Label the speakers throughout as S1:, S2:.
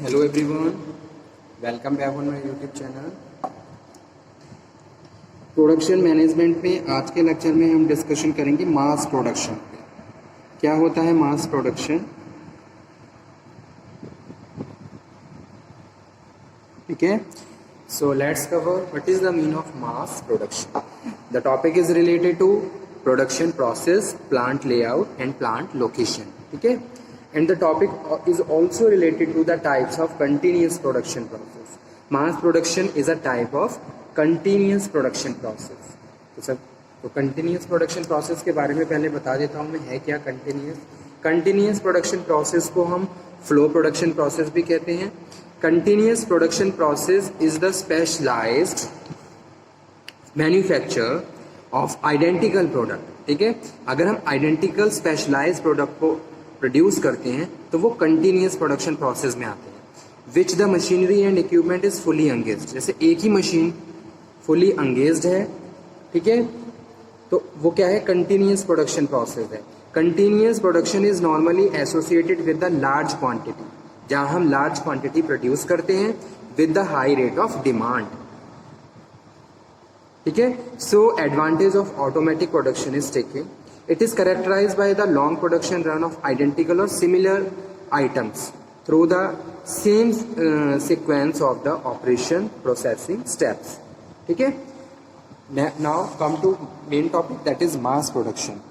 S1: Hello everyone, welcome back on my YouTube channel. Production management में आज के lecture में हम डिस्कशन करेंगे मास प्रोडक्शन पे। क्या होता है मास प्रोडक्शन? ठीक है, so let's cover what is the mean of mass production. The topic is related to production process, plant layout and plant location. ठीक है, and the topic is also related to the types of continuous production process. Mass production is a type of continuous production process. तो continuous production process के बारे में पहले बता देता हूँ मैं, है क्या continuous production process को हम flow production process भी कहते हैं। Continuous production process is the specialized manufacture of identical product। ठीक है, अगर हम identical specialized product को प्रोड्यूस करते हैं तो वो कंटिन्यूस प्रोडक्शन प्रोसेस में आते हैं। Which the machinery and equipment is fully engaged. जैसे एक ही मशीन फुली एंगेज्ड है, ठीक है, तो वो क्या है? कंटिन्यूस प्रोडक्शन प्रोसेस है। Continuous production is normally associated with the large quantity, जहां हम लार्ज क्वांटिटी प्रोड्यूस करते हैं with the high rate of demand. ठीक है, so advantage of automatic production is taking. It is characterized by the long production run of identical or similar items through the same sequence of the operation processing steps. ठीक है, now come to main topic, that is mass production.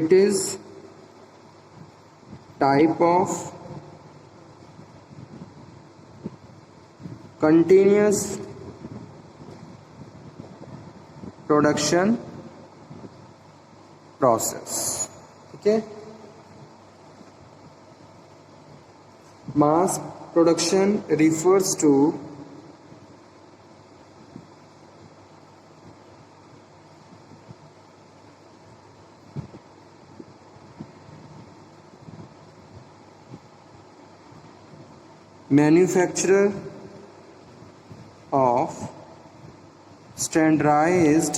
S1: It is type of continuous production process. ठीक है, mass production refers to manufacturer of standardized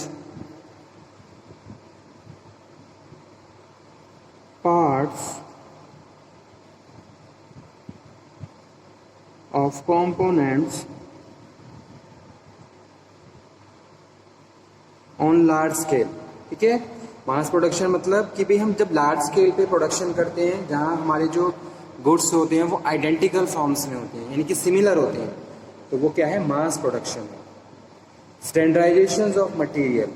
S1: parts of components on large scale। ठीक है, mass production मतलब कि भाई हम जब large scale पे प्रोडक्शन करते हैं, जहां हमारे जो गुड्स होते हैं वो आइडेंटिकल फॉर्म्स में होते हैं, यानी कि सिमिलर होते हैं, तो वो क्या है? मास प्रोडक्शन है। Standardizations of material,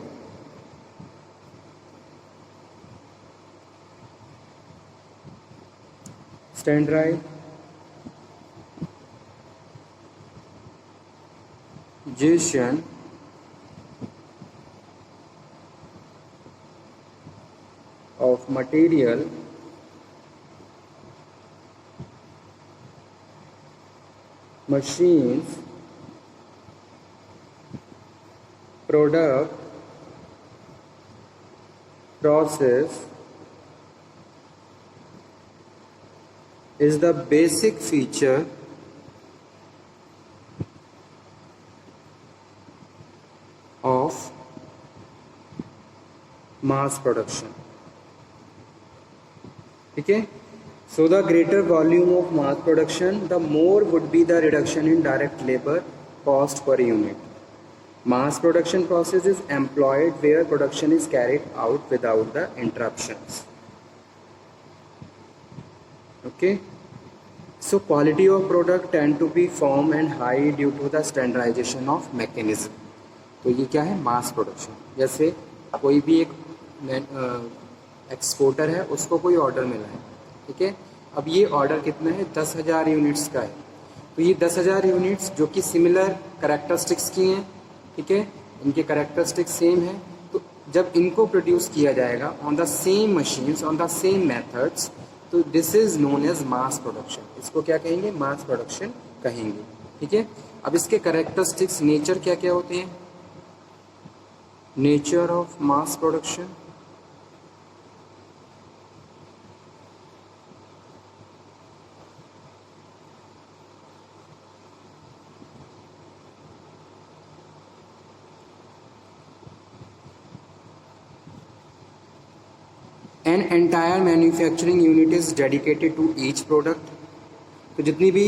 S1: standardization of material machines product process is the basic feature of mass production। ठीक है, so the greater volume of mass production, the more would be the reduction in direct labor cost per unit। Mass production process is employed where production is carried out without the interruptions। Okay, so quality of product tend to be firm and high due to the standardization of mechanism। तो ये क्या है? Mass production. जैसे कोई भी एक exporter है, उसको कोई ऑर्डर मिला है, ठीक है, अब ये ऑर्डर कितना है? 10,000 यूनिट्स का है। तो ये 10,000 यूनिट्स जो कि सिमिलर कैरेक्टरिस्टिक्स की हैं, ठीक है, इनके कैरेक्टरिस्टिक्स सेम है, तो जब इनको प्रोड्यूस किया जाएगा on the same machines, on the same methods, तो this is known as mass production. इसको क्या कहेंगे? मास प्रोडक्शन कहेंगे। ठीक है, अब इसके कैरेक्टरिस्टिक्स, नेचर क्या क्या होते हैं? Nature of mass production, an entire manufacturing unit is dedicated to each product. तो जितनी भी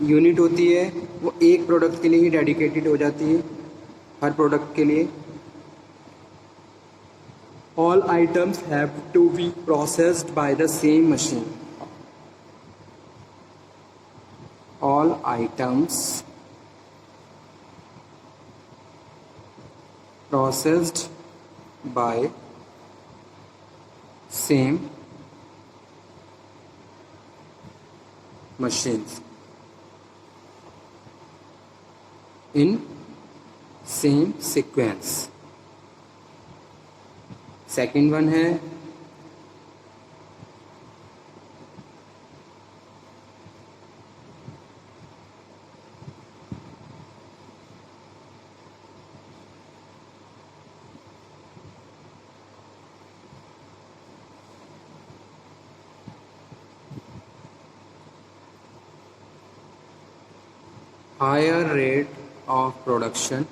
S1: यूनिट होती है वो एक प्रोडक्ट के लिए ही डेडिकेटेड हो जाती है, हर प्रोडक्ट के लिए। All items have to be processed by the same machine. All items processed by same machines in same sequence। Second one है higher rate of production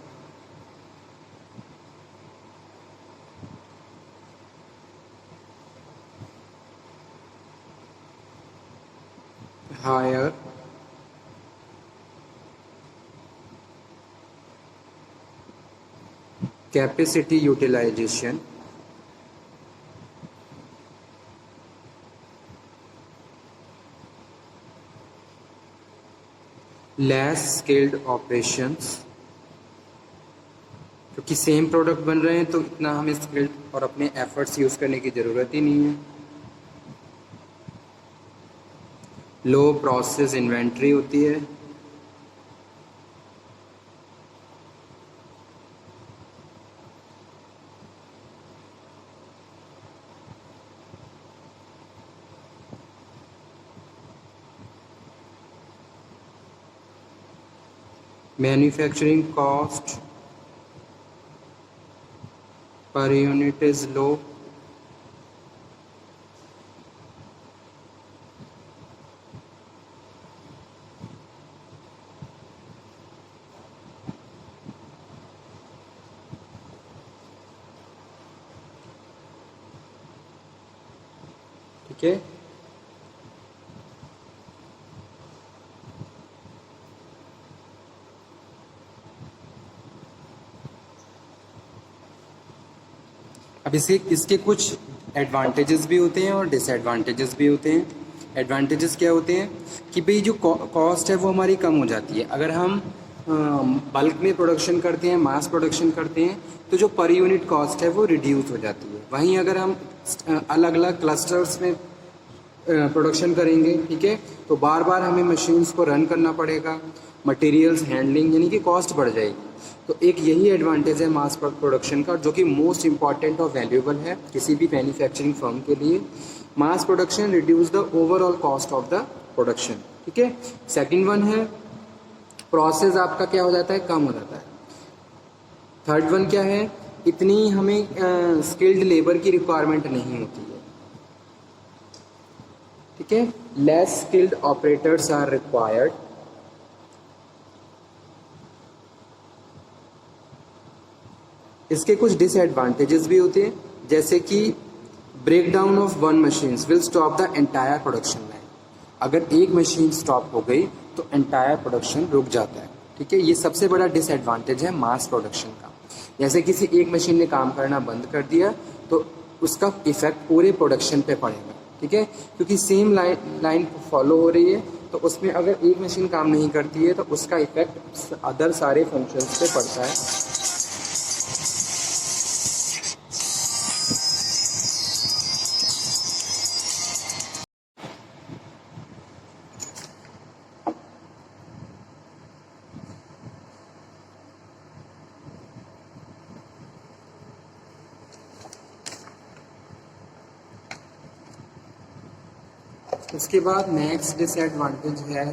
S1: higher capacity utilization less skilled operations। क्योंकि same product बन रहे हैं तो इतना हमें skilled और अपने एफर्ट्स यूज़ करने की ज़रूरत ही नहीं है। लो प्रोसेस इन्वेंट्री होती है, manufacturing cost per unit is low, ठीक है। अब इसके कुछ एडवांटेजेस भी होते हैं और डिसएडवांटेजेस भी होते हैं। एडवांटेजेस क्या होते हैं कि भाई जो कॉस्ट है वो हमारी कम हो जाती है। अगर हम बल्क में प्रोडक्शन करते हैं, मास प्रोडक्शन करते हैं, तो जो पर यूनिट कॉस्ट है वो रिड्यूस हो जाती है। वहीं अगर हम अलग अलग क्लस्टर्स में प्रोडक्शन करेंगे, ठीक है, तो बार बार हमें मशीन्स को रन करना पड़ेगा, मटेरियल्स हैंडलिंग यानी कि कॉस्ट बढ़ जाएगी। तो एक यही एडवांटेज है मास प्रोडक्शन का, जो कि मोस्ट इम्पॉर्टेंट और वैल्यूएबल है किसी भी मैन्युफैक्चरिंग फर्म के लिए। Mass production reduce the overall cost of the production, ठीक है। सेकंड वन है प्रोसेस आपका क्या हो जाता है, कम हो जाता है। थर्ड वन क्या है, इतनी हमें स्किल्ड लेबर की रिक्वायरमेंट नहीं होती है, ठीक है। Less skilled operators are required. इसके कुछ डिसएडवांटेजेस भी होते हैं, जैसे कि break down of one machine will stop the entire production line. अगर एक मशीन स्टॉप हो गई तो एंटायर प्रोडक्शन रुक जाता है, ठीक है। ये सबसे बड़ा डिसएडवांटेज है मास प्रोडक्शन का। जैसे किसी एक मशीन ने काम करना बंद कर दिया तो उसका इफेक्ट पूरे प्रोडक्शन पे पड़ेगा, ठीक है, क्योंकि सेम लाइन फॉलो हो रही है। तो उसमें अगर एक मशीन काम नहीं करती है तो उसका इफेक्ट अदर सारे फंक्शंस पे पड़ता है। उसके बाद नेक्स्ट डिसएडवांटेज है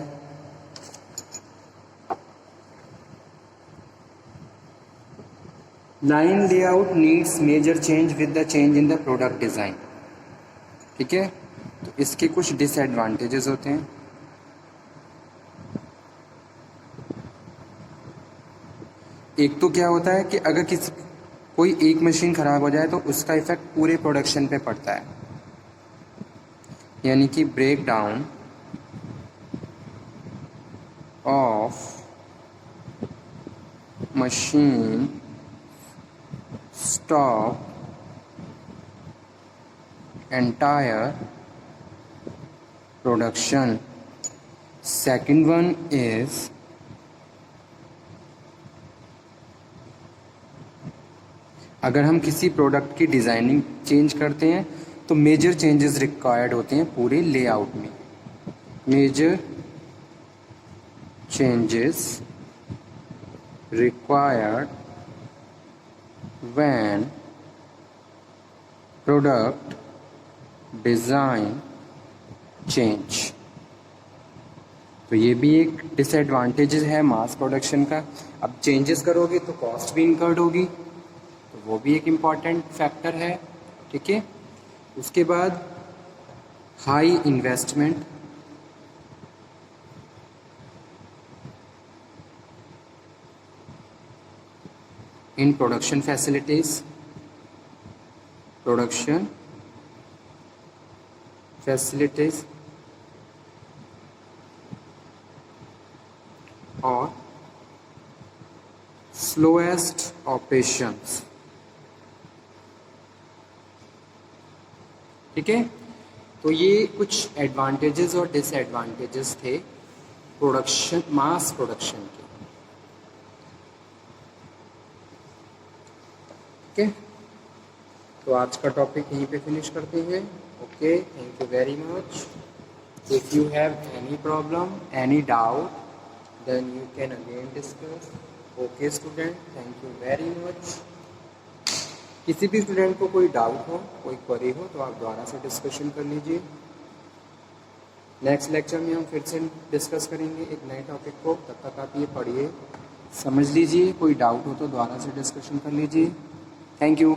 S1: line layout needs major change with the change in the product design, ठीक है। तो इसके कुछ डिसएडवांटेजेस होते हैं। एक तो क्या होता है कि अगर कोई एक मशीन ख़राब हो जाए तो उसका इफेक्ट पूरे प्रोडक्शन पे पड़ता है। यानी कि break down of machine stop entire production. Second one is अगर हम किसी प्रोडक्ट की डिज़ाइनिंग चेंज करते हैं तो मेजर चेंजेस रिक्वायर्ड होते हैं पूरे लेआउट में. Major changes required when product design change. तो ये भी एक डिसएडवांटेज है मास प्रोडक्शन का. अब चेंजेस करोगे तो कॉस्ट भी इंकर्ड होगी, तो वो भी एक इम्पॉर्टेंट फैक्टर है. ठीक है. उसके बाद high investment in production facilities. Production facilities और स्लोएस्ट ऑपरेशंस. ठीक है. तो ये कुछ एडवांटेजेस और डिसएडवांटेजेस थे प्रोडक्शन, मास प्रोडक्शन के. ठीक है. तो आज का टॉपिक यहीं पे फिनिश करते हैं. Okay, thank you very much. If you have any problem, any doubt, then you can again discuss. Okay student, thank you very much. किसी भी स्टूडेंट को कोई डाउट हो, कोई क्वेरी हो तो आप दोबारा से डिस्कशन कर लीजिए. नेक्स्ट लेक्चर में हम फिर से डिस्कस करेंगे एक नए टॉपिक को. तब तक आप ये पढ़िए, समझ लीजिए. कोई डाउट हो तो दोबारा से डिस्कशन कर लीजिए. Thank you.